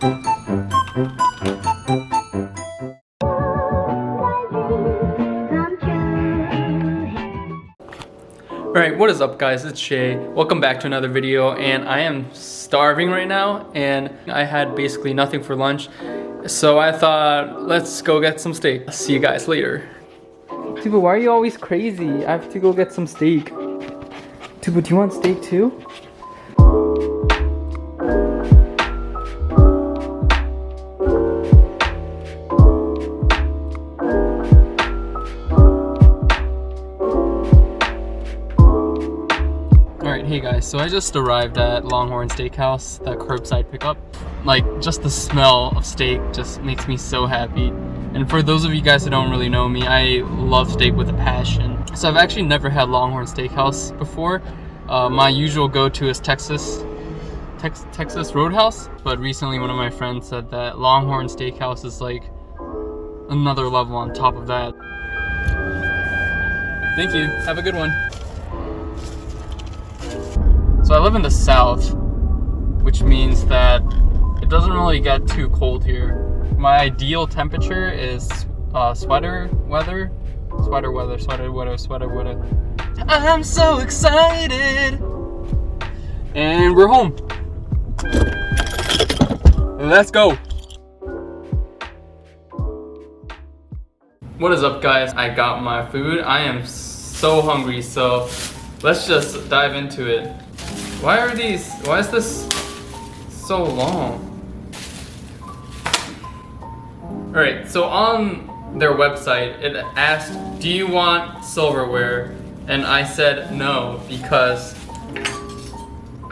Alright, what is up guys, it's Shay. Welcome back to another video, and I am starving right now and I had basically nothing for lunch. So I thought, let's go get some steak. See you guys later. Doobu, why are you always crazy? I have to go get some steak. Doobu, do you want steak too? Hey guys, so I just arrived at LongHorn Steakhouse, that curbside pickup. Like, just the smell of steak just makes me so happy. And for those of you guys who don't really know me, I love steak with a passion. So I've actually never had LongHorn Steakhouse before. My usual go-to is Texas Roadhouse, but recently one of my friends said that LongHorn Steakhouse is like another level on top of that. Thank you, have a good one. So I live in the south, which means that it doesn't really get too cold here. My ideal temperature is sweater weather. I'm so excited! And we're home. Let's go! What is up guys? I got my food. I am so hungry, so let's just dive into it. Why is this so long? Alright, so on their website, it asked, do you want silverware? And I said no, because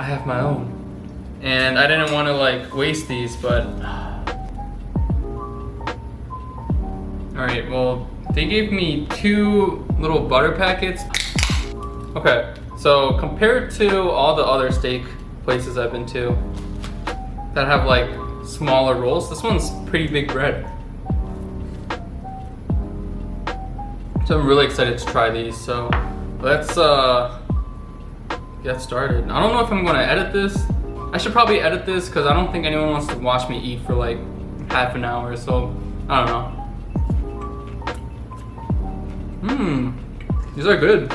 I have my own. And I didn't want to like waste these, but... Alright, well, they gave me 2 little butter packets. Okay. So compared to all the other steak places I've been to that have like smaller rolls, this one's pretty big bread. So I'm really excited to try these. So let's get started. I don't know if I'm gonna edit this. I should probably edit this because I don't think anyone wants to watch me eat for like half an hour. So I don't know. These are good.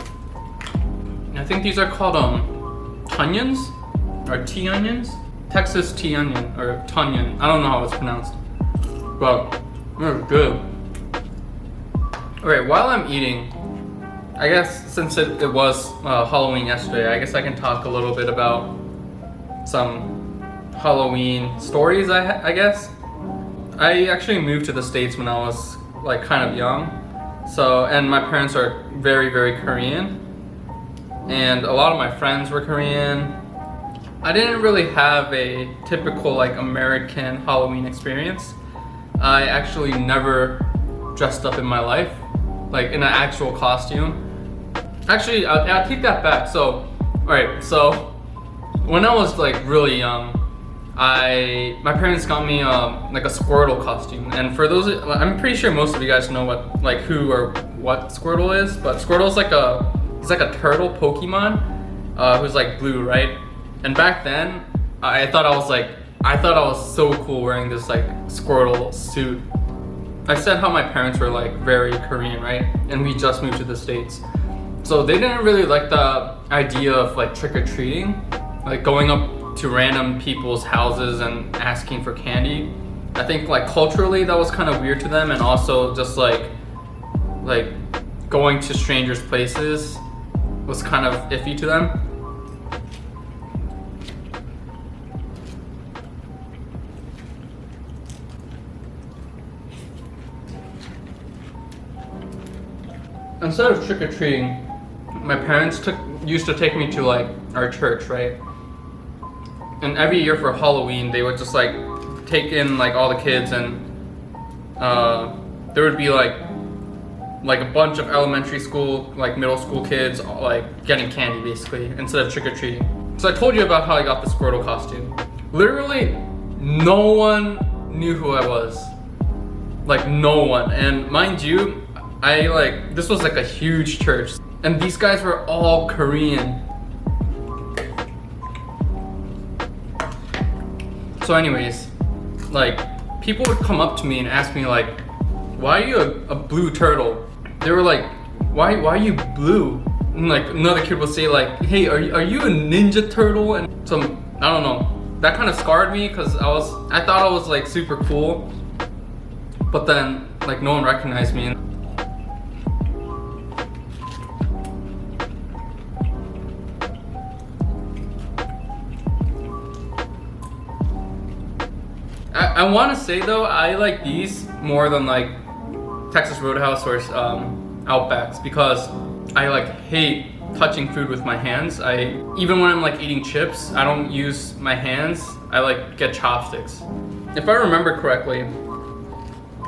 I think these are called tunions or tea onions, Texas tea onion or tunion. I don't know how it's pronounced, but they're good. Alright, while I'm eating, I guess since it was Halloween yesterday, I guess I can talk a little bit about some Halloween stories. I guess I actually moved to the States when I was like kind of young, so and my parents are very Korean. And a lot of my friends were Korean. I didn't really have a typical like American Halloween experience. I actually never dressed up in my life, like in an actual costume. Actually, I'll take that back. So, alright, so when I was like really young, my parents got me like a Squirtle costume. And for those, I'm pretty sure most of you guys know who or what Squirtle is, but Squirtle's he's like a turtle Pokemon who's like blue, right? And back then, I thought I was so cool wearing this like Squirtle suit. I said how my parents were like very Korean, right? And we just moved to the States. So they didn't really like the idea of like trick-or-treating, like going up to random people's houses and asking for candy. I think like culturally that was kind of weird to them, and also just like going to strangers' places was kind of iffy to them. Instead of trick-or-treating, my parents used to take me to like our church, right? And every year for Halloween, they would just like take in like all the kids, and there would be like a bunch of elementary school, like middle school kids, like getting candy basically, instead of trick-or-treating. So I told you about how I got the Squirtle costume. Literally, no one knew who I was. Like no one. And mind you, this was like a huge church, and these guys were all Korean. So anyways, like people would come up to me and ask me like, why are you a blue turtle? They were like, why are you blue? And like another kid would say like, hey, are you a ninja turtle? And so I don't know, that kind of scarred me because I thought I was like super cool, but then like no one recognized me. I want to say though, I like these more than like Texas Roadhouse or Outbacks because I like hate touching food with my hands. Even when I'm like eating chips, I don't use my hands. I like get chopsticks. If I remember correctly,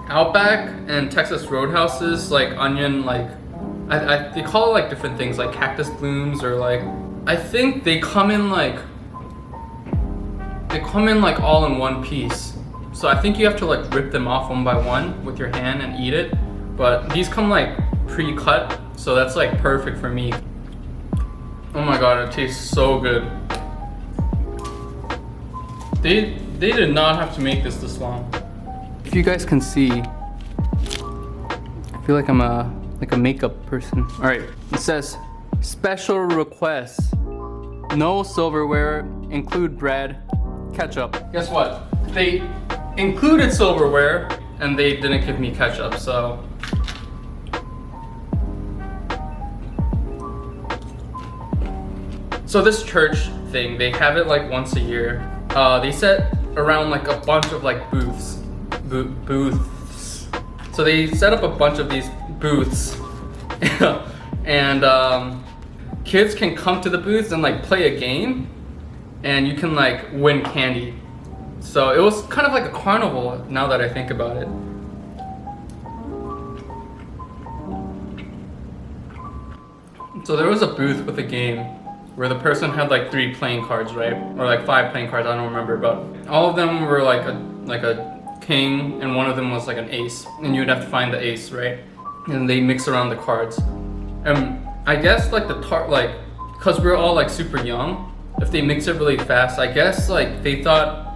Outback and Texas Roadhouse's like onion, like they call it like different things like cactus blooms or like, I think they come in like all in one piece. So I think you have to like rip them off one by one with your hand and eat it. But these come like pre-cut, so that's like perfect for me. Oh my god, it tastes so good. They did not have to make this long. If you guys can see, I feel like I'm a makeup person. All right, it says special requests, no silverware, include bread, ketchup. Guess what? They included silverware and they didn't give me ketchup, so. So this church thing, they have it like once a year. They set around like a bunch of like booths. So they set up a bunch of these booths and kids can come to the booths and like play a game and you can like win candy. So it was kind of like a carnival now that I think about it. So there was a booth with a game where the person had like 3 playing cards, right? Or like 5 playing cards, I don't remember, but all of them were like a king and one of them was like an ace. And you'd have to find the ace, right? And they mix around the cards. And I guess like cause we're all like super young, if they mix it really fast, I guess like they thought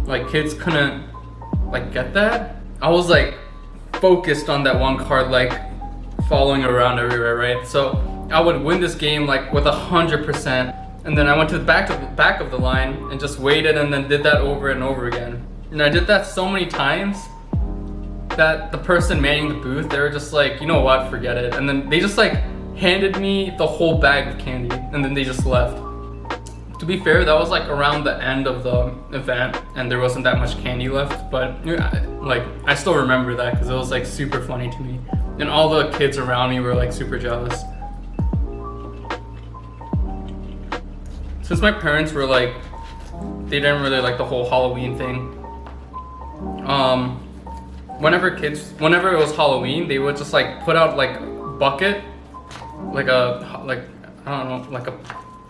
like kids couldn't like get that. I was like focused on that one card, like following around everywhere, right? So I would win this game like with 100%, and then I went to the back of the line and just waited and then did that over and over again. And I did that so many times that the person manning the booth, they were just like, you know what, forget it. And then they just like handed me the whole bag of candy and then they just left. To be fair, that was like around the end of the event and there wasn't that much candy left, but like I still remember that because it was like super funny to me. And all the kids around me were like super jealous. Since my parents were like, they didn't really like the whole Halloween thing. Whenever it was Halloween, they would just like put out like a bucket, like I don't know, like a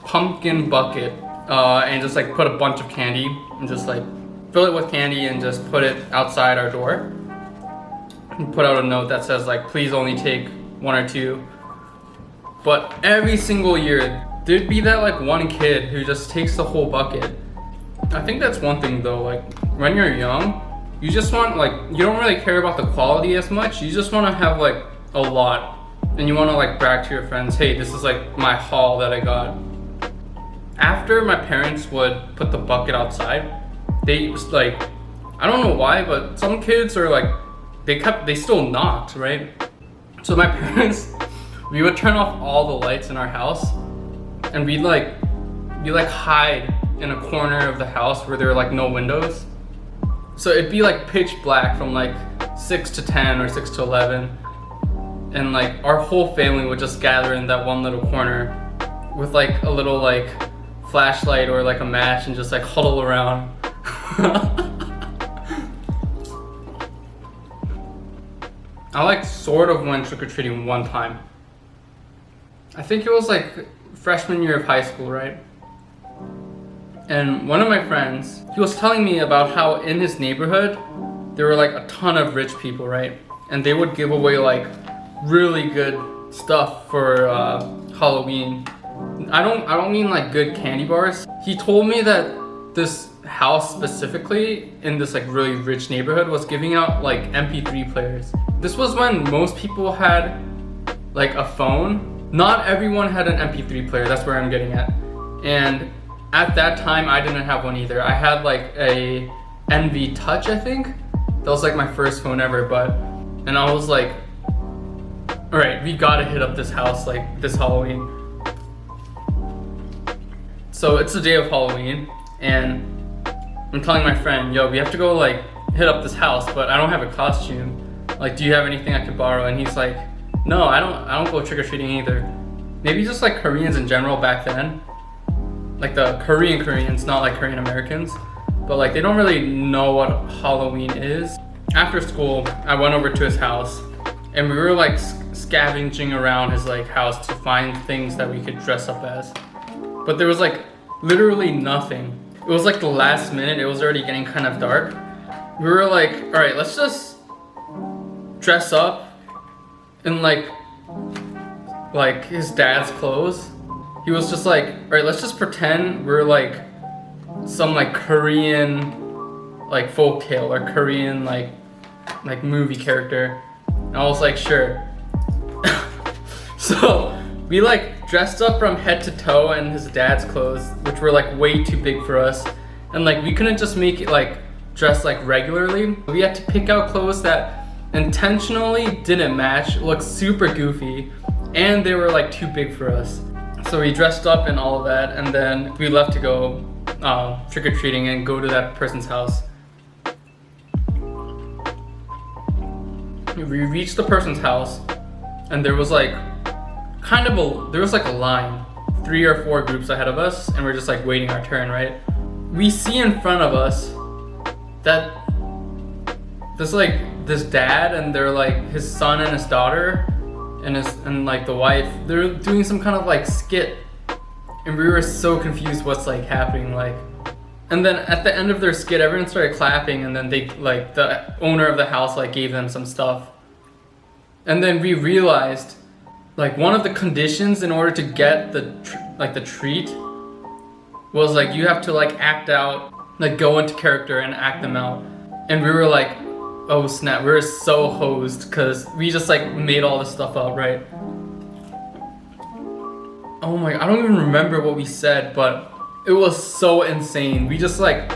pumpkin bucket, and just like put a bunch of candy and just like fill it with candy and just put it outside our door. And put out a note that says like, please only take 1 or 2. But every single year, there'd be that like one kid who just takes the whole bucket. I think that's one thing though, like when you're young, you just want like, you don't really care about the quality as much. You just want to have like a lot. And you want to like brag to your friends, hey, this is like my haul that I got. After my parents would put the bucket outside, they like, I don't know why, but some kids are like, they still knocked, right? So my parents, we would turn off all the lights in our house and we'd like hide in a corner of the house where there were like no windows. So it'd be like pitch black from like 6 to 10 or 6 to 11. And like our whole family would just gather in that one little corner with like a little like flashlight or like a match and just like huddle around. I like sort of went trick-or-treating one time. I think it was like freshman year of high school, right? And one of my friends, he was telling me about how in his neighborhood there were like a ton of rich people, right? And they would give away like really good stuff for Halloween. I don't mean like good candy bars. He told me that this house specifically in this like really rich neighborhood was giving out like MP3 players. This was when most people had like a phone. Not everyone had an MP3 player, that's where I'm getting at. And at that time I didn't have one either. I had like a NV Touch, I think. That was like my first phone ever, and I was like, all right, we gotta hit up this house like this Halloween. So it's the day of Halloween, and I'm telling my friend, yo, we have to go like hit up this house, but I don't have a costume. Like, do you have anything I could borrow? And he's like, no, I don't go trick-or-treating either. Maybe just like Koreans in general back then. Like the Koreans, not like Korean Americans. But like they don't really know what Halloween is. After school, I went over to his house and we were like scavenging around his like house to find things that we could dress up as. But there was like literally nothing. It was like the last minute, it was already getting kind of dark. We were like, all right, let's just dress up in like his dad's clothes. He was just like, all right, let's just pretend we're like some like Korean like folktale or Korean like movie character. And I was like, sure. So we like dressed up from head to toe in his dad's clothes, which were like way too big for us. And like we couldn't just make it like dress like regularly. We had to pick out clothes that intentionally didn't match, looked super goofy, and they were like too big for us. So we dressed up in all of that, and then we left to go trick-or-treating and go to that person's house. We reached the person's house, and there was like a line, 3 or 4 groups ahead of us, and we're just like waiting our turn, right? We see in front of us that there's like this dad and they're like his son and his daughter and like the wife, they're doing some kind of like skit, and we were so confused what's like happening, like. And then at the end of their skit, everyone started clapping, and then they like the owner of the house like gave them some stuff. And then we realized like one of the conditions in order to get the treat was like you have to like act out, like go into character and act them out. And we were like, oh snap, we were so hosed because we just like made all this stuff up, right? Oh my, I don't even remember what we said, but it was so insane. We just like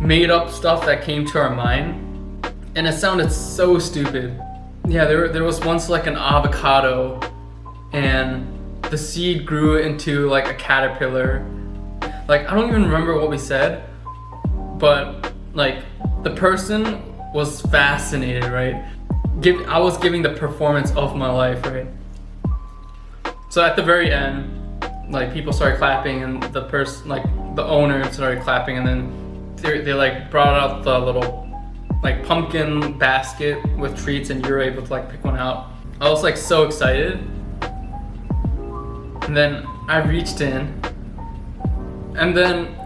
made up stuff that came to our mind, and it sounded so stupid. Yeah, there was once like an avocado, and the seed grew into like a caterpillar. Like I don't even remember what we said, but like the person was fascinated, right? I was giving the performance of my life, right? So at the very end, like people started clapping, and the person, like the owner, started clapping, and then they like brought out the little like pumpkin basket with treats, and you were able to like pick one out. I was like so excited, and then I reached in, and then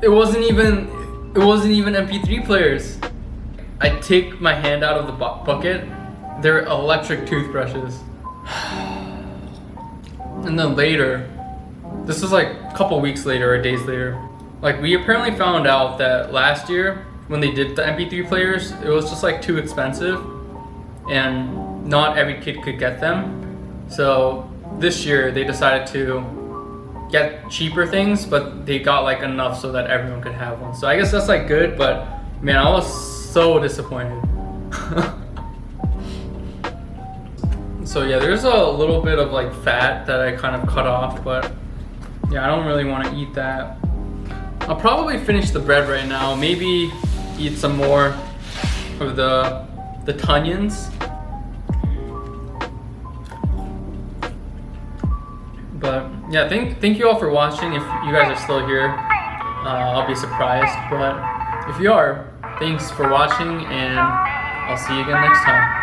it wasn't even MP3 players. I take my hand out of the bucket. They're electric toothbrushes. And then later, this was like a couple weeks later or days later, like we apparently found out that last year when they did the MP3 players, it was just like too expensive and not every kid could get them. So this year they decided to get cheaper things, but they got like enough so that everyone could have one. So I guess that's like good, but man, I was so disappointed. So yeah, there's a little bit of like fat that I kind of cut off, but yeah, I don't really want to eat that. I'll probably finish the bread right now, maybe eat some more of the Tunions. But yeah, thank you all for watching. If you guys are still here, I'll be surprised, but if you are, thanks for watching, and I'll see you again next time.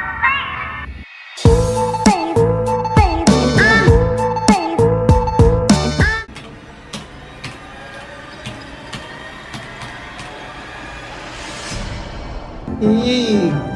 Hey.